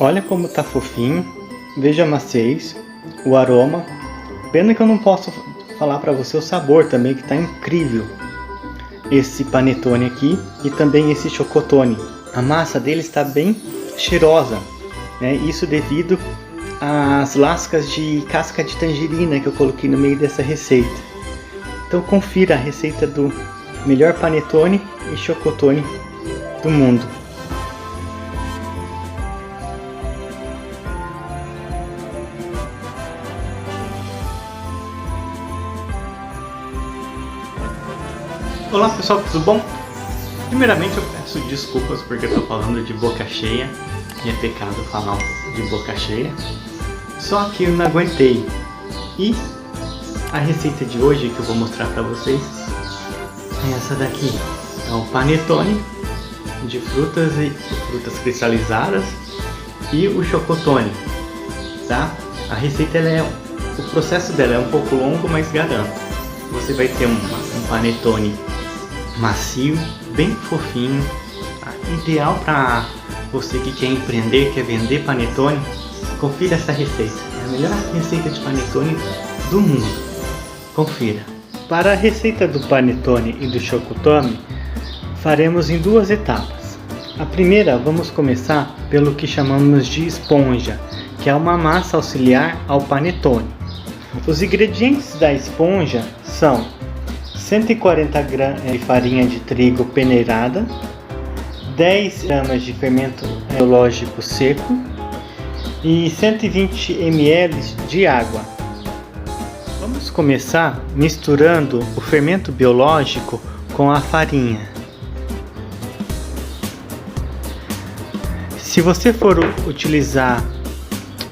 Olha como tá fofinho, veja a maciez, o aroma. Pena que eu não posso falar para você o sabor também, que tá incrível. Esse panetone aqui e também esse chocotone. A massa dele está bem cheirosa, né? Isso devido às lascas de casca de tangerina que eu coloquei no meio dessa receita. Então confira a receita do melhor panetone e chocotone do mundo. Olá pessoal, tudo bom? Primeiramente eu peço desculpas porque eu estou falando de boca cheia. E é pecado falar de boca cheia. Só que eu não aguentei. E a receita de hoje que eu vou mostrar para vocês é essa daqui. É um panetone de frutas cristalizadas e o chocotone, tá? A receita o processo dela é um pouco longo, mas garanto. Você vai ter um panetone macio, bem fofinho, tá? Ideal para você que quer empreender, quer vender panetone. Confira essa receita, é a melhor receita de panetone do mundo. Confira. Para a receita do panetone e do chocotone, faremos em duas etapas. A primeira, vamos começar pelo que chamamos de esponja, que é uma massa auxiliar ao panetone. Os ingredientes da esponja são 140 gramas de farinha de trigo peneirada, 10 gramas de fermento biológico seco e 120 ml de água. Vamos começar misturando o fermento biológico com a farinha. Se você for utilizar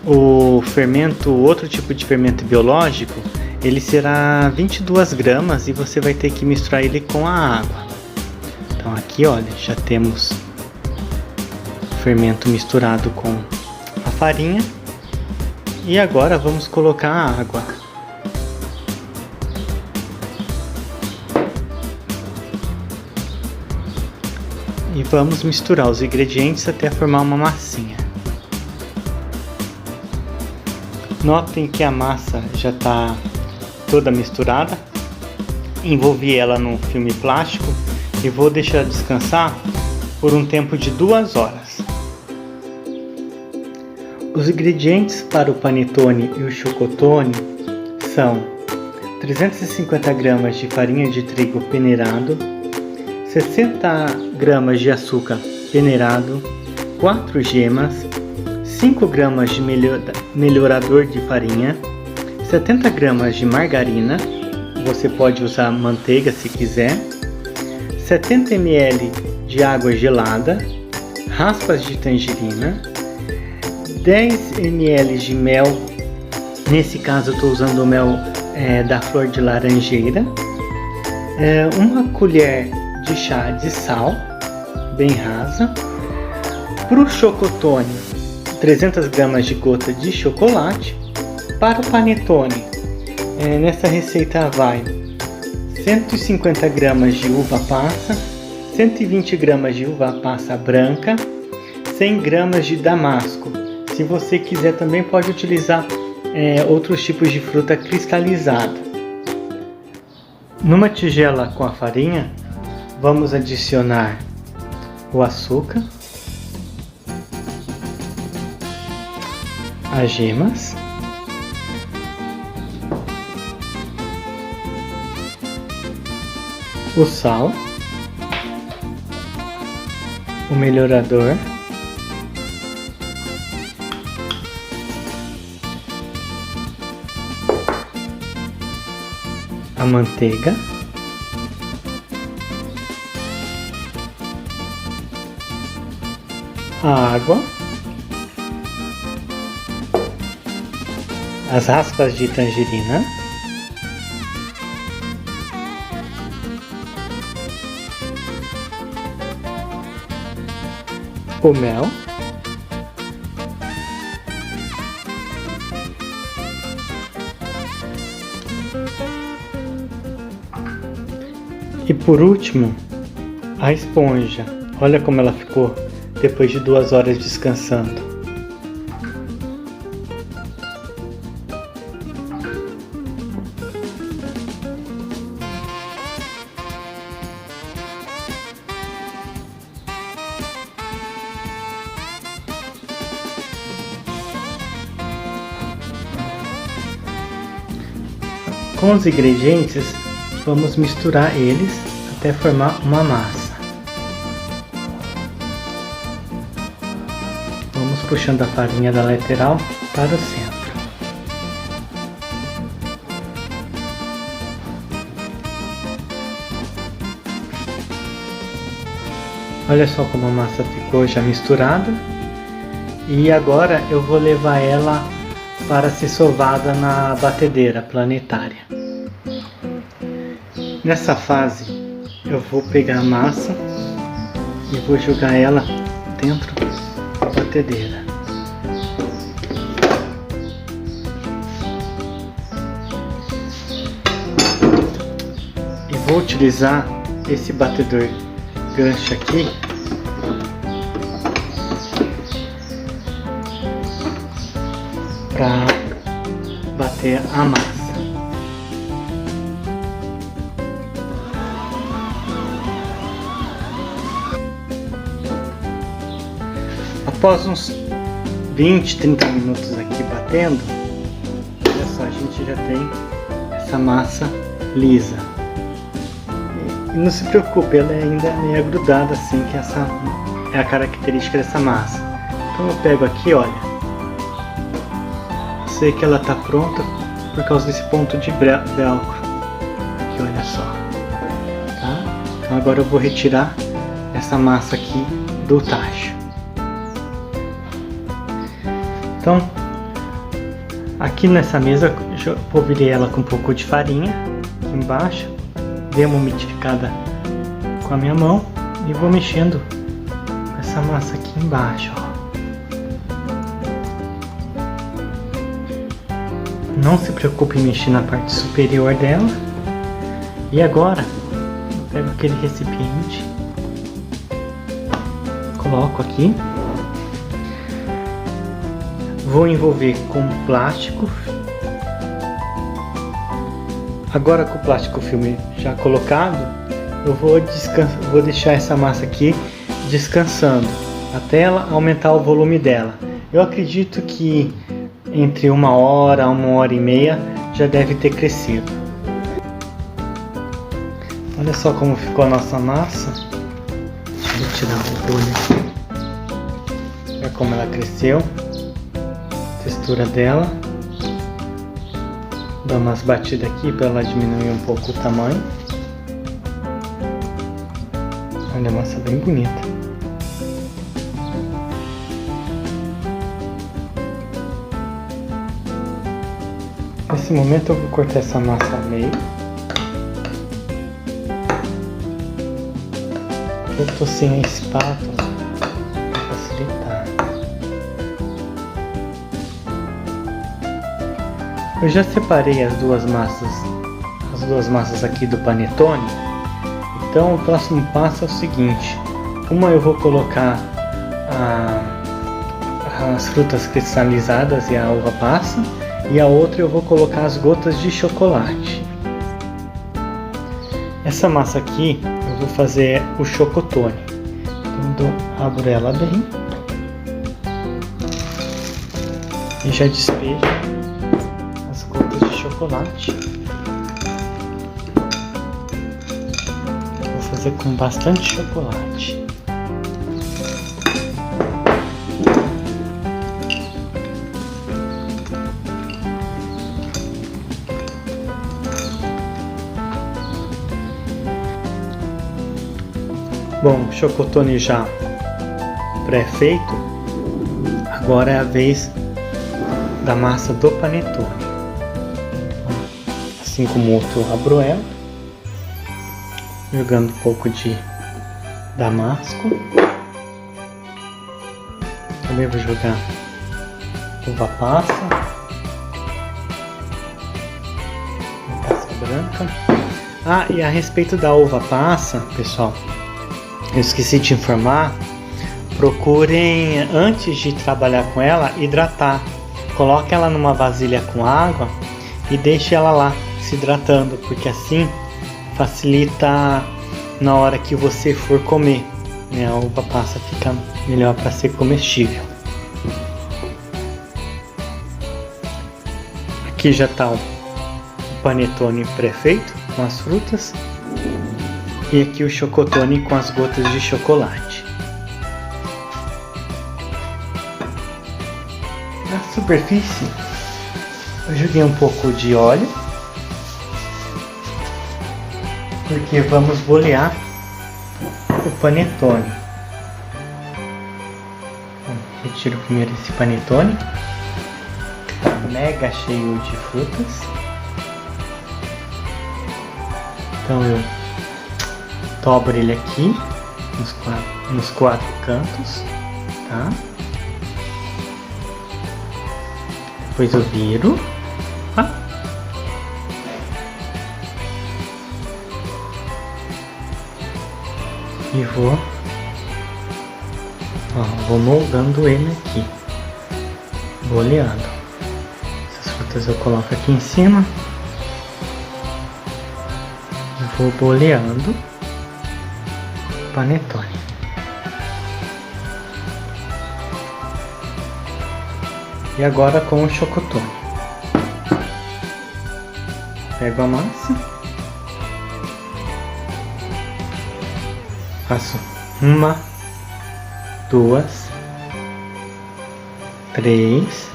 outro tipo de fermento biológico, ele será 22 gramas e você vai ter que misturar ele com a água. Então aqui, olha, já temos o fermento misturado com a farinha. E agora vamos colocar a água. E vamos misturar os ingredientes até formar uma massinha. Notem que a massa já está toda misturada. Envolvi ela num filme plástico e vou deixar descansar por um tempo de 2 horas. Os ingredientes para o panetone e o chocotone são 350 gramas de farinha de trigo peneirado, 60 gramas de açúcar peneirado, 4 gemas, 5 gramas de melhorador de farinha, 70 gramas de margarina, você pode usar manteiga se quiser, 70 ml de água gelada, raspas de tangerina, 10 ml de mel, nesse caso eu estou usando o mel da flor de laranjeira, uma colher de chá de sal, bem rasa. Para o chocotone, 300 gramas de gota de chocolate. Para o panetone, nessa receita vai 150 gramas de uva passa, 120 gramas de uva passa branca, 100 gramas de damasco. Se você quiser também pode utilizar outros tipos de fruta cristalizada. Numa tigela com a farinha, vamos adicionar o açúcar, as gemas, o sal, o melhorador, a manteiga, a água, as raspas de tangerina, o mel, e por último a esponja. Olha como ela ficou depois de 2 horas descansando. Com os ingredientes, vamos misturar eles até formar uma massa. Vamos puxando a farinha da lateral para o centro. Olha só como a massa ficou já misturada. E agora eu vou levar ela para ser sovada na batedeira planetária. Nessa fase eu vou pegar a massa e vou jogar ela dentro da batedeira. E vou utilizar esse batedor gancho aqui para bater a massa. Após uns 20, 30 minutos aqui batendo, olha só, a gente já tem essa massa lisa. E não se preocupe, ela ainda é meio grudada assim, que essa é a característica dessa massa. Então eu pego aqui, olha, sei que ela está pronta por causa desse ponto de velcro. Aqui, olha só. Tá? Então agora eu vou retirar essa massa aqui do tacho. Então, aqui nessa mesa eu polvilhei ela com um pouco de farinha aqui embaixo, dei uma umidificada com a minha mão e vou mexendo com essa massa aqui embaixo, ó. Não se preocupe em mexer na parte superior dela. E agora eu pego aquele recipiente, coloco aqui, vou envolver com plástico. Agora com o plástico filme já colocado, eu vou deixar essa massa aqui descansando até ela aumentar o volume dela. Eu acredito que entre 1 hora a 1h30 já deve ter crescido. Olha só como ficou a nossa massa. Deixa eu tirar o olho aqui. Olha como ela cresceu. A textura dela. Dá umas batidas aqui para ela diminuir um pouco o tamanho. Olha a massa bem bonita. Nesse momento eu vou cortar essa massa ao meio. Eu tô sem a espátula para facilitar. Eu já separei as duas massas aqui do panetone. Então o próximo passo é o seguinte: uma eu vou colocar as frutas cristalizadas e a uva passa, e a outra eu vou colocar as gotas de chocolate. Essa massa aqui eu vou fazer o chocotone. Então eu abro ela bem e já despejo as gotas de chocolate. Vou fazer com bastante chocolate. Bom, o chocotone já pré-feito, agora é a vez da massa do panetone. Assim como o outro, abro ela, jogando um pouco de damasco. Também vou jogar uva passa branca. Ah, e a respeito da uva passa, pessoal, eu esqueci de informar, procurem, antes de trabalhar com ela, hidratar. Coloque ela numa vasilha com água e deixe ela lá se hidratando, porque assim facilita na hora que você for comer, né? A uva passa fica melhor para ser comestível. Aqui já está o panetone pré-feito com as frutas e aqui o chocotone com as gotas de chocolate. Na superfície eu joguei um pouco de óleo porque vamos bolear o panetone. Retiro primeiro esse panetone, mega cheio de frutas. Então eu dobro ele aqui nos quatro cantos, tá? Depois eu viro, tá? E vou moldando ele aqui, boleando. Essas frutas eu coloco aqui em cima e vou boleando o panetone. E agora com o chocotone, pego a massa, faço 1, 2, 3,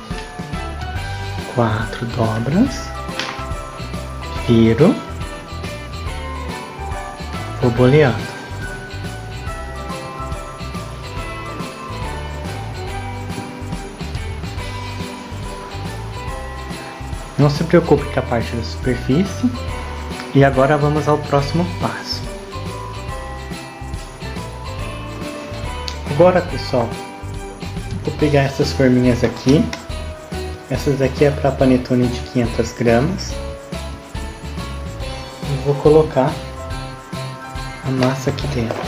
4 dobras, viro, vou boleando. Não se preocupe com a parte da superfície. E agora vamos ao próximo passo. Agora, pessoal, vou pegar essas forminhas aqui. Essas aqui é para panetone de 500 gramas. E vou colocar a massa aqui dentro.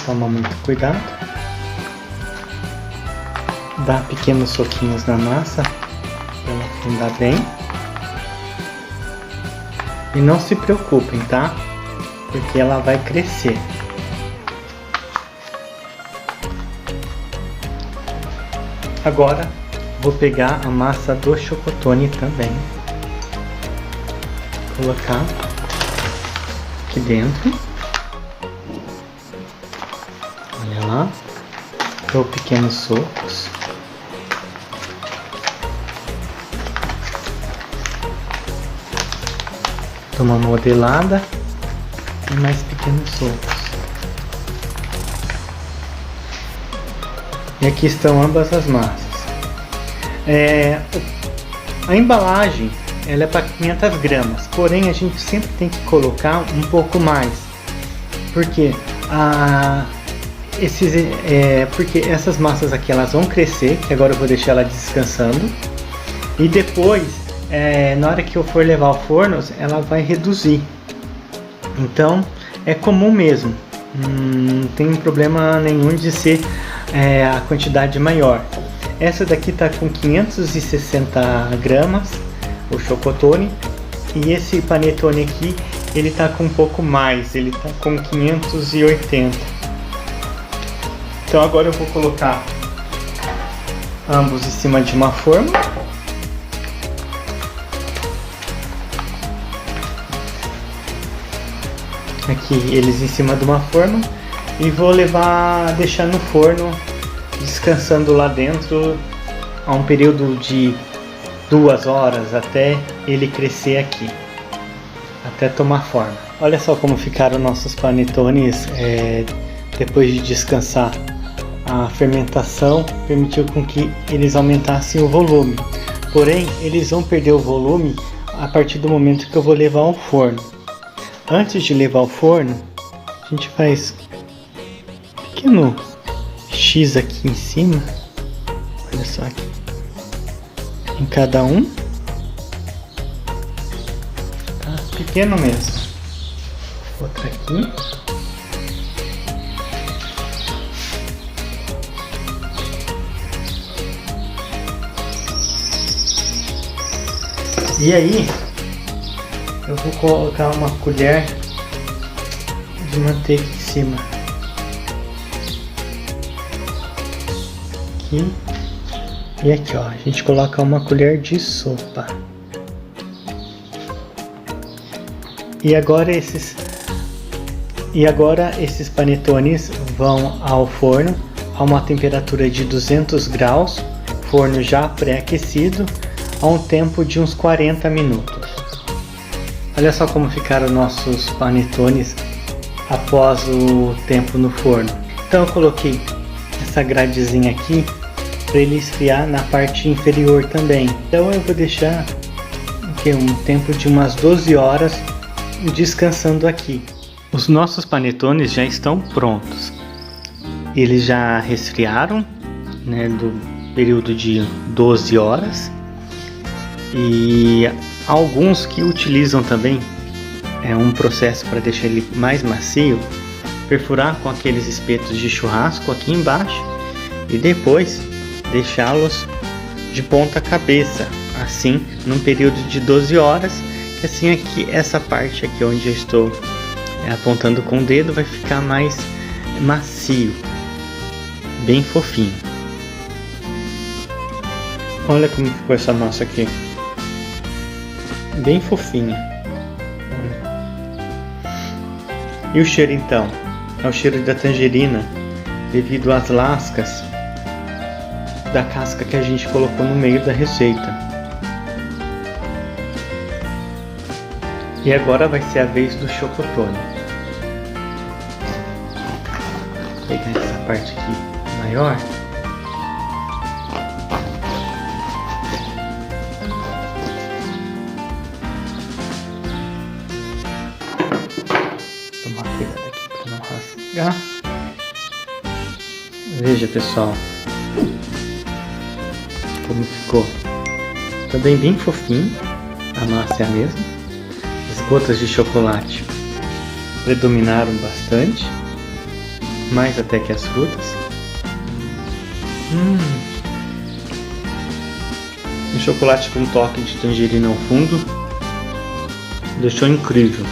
Toma muito cuidado. Dá pequenos soquinhos na massa para ela afundar bem. E não se preocupem, tá? Porque ela vai crescer. Agora vou pegar a massa do chocotone também, colocar aqui dentro. Olha lá, dou pequenos socos. Dou uma modelada e mais pequenos socos. E aqui estão ambas as massas. A embalagem ela é para 500 gramas, porém a gente sempre tem que colocar um pouco mais, porque porque essas massas aqui elas vão crescer, que agora eu vou deixar ela descansando, e depois na hora que eu for levar ao forno ela vai reduzir. Então é comum mesmo, não tem problema nenhum de ser a quantidade maior. Essa daqui tá com 560 gramas, o chocotone, e esse panetone aqui, ele tá com um pouco mais, ele tá com 580. Então agora eu vou colocar ambos em cima de uma forma. Aqui eles em cima de uma forma e vou deixar no forno descansando lá dentro a um período de 2 horas até ele crescer aqui, até tomar forma. Olha só como ficaram nossos panetones depois de descansar. A fermentação permitiu com que eles aumentassem o volume, porém eles vão perder o volume a partir do momento que eu vou levar ao forno. Antes de levar ao forno, a gente faz um pequeno X aqui em cima, olha só aqui, em cada um, tá? Pequeno mesmo. Outra aqui. E aí, eu vou colocar uma colher de manteiga em cima. Aqui. E aqui, ó, a gente coloca uma colher de sopa. E agora esses panetones vão ao forno a uma temperatura de 200 graus, forno já pré-aquecido, a um tempo de uns 40 minutos. Olha só como ficaram nossos panetones após o tempo no forno. Então eu coloquei essa gradezinha aqui para ele esfriar na parte inferior também. Então eu vou deixar um tempo de umas 12 horas descansando aqui. Os nossos panetones já estão prontos. Eles já resfriaram, né, do período de 12 horas. E alguns que utilizam também um processo para deixar ele mais macio, perfurar com aqueles espetos de churrasco aqui embaixo e depois deixá-los de ponta cabeça, assim num período de 12 horas, que assim aqui, essa parte aqui onde eu estou apontando com o dedo vai ficar mais macio, bem fofinho. Olha como ficou essa massa aqui, bem fofinha. E o cheiro então? É o cheiro da tangerina, devido às lascas da casca que a gente colocou no meio da receita. E agora vai ser a vez do chocotone. Vou pegar essa parte aqui maior. Tomar cuidado aqui para não rasgar. Veja, pessoal, como ficou. Também bem fofinho. A massa é a mesma. As gotas de chocolate predominaram bastante, mais até que as frutas. Um chocolate com toque de tangerina ao fundo deixou incrível.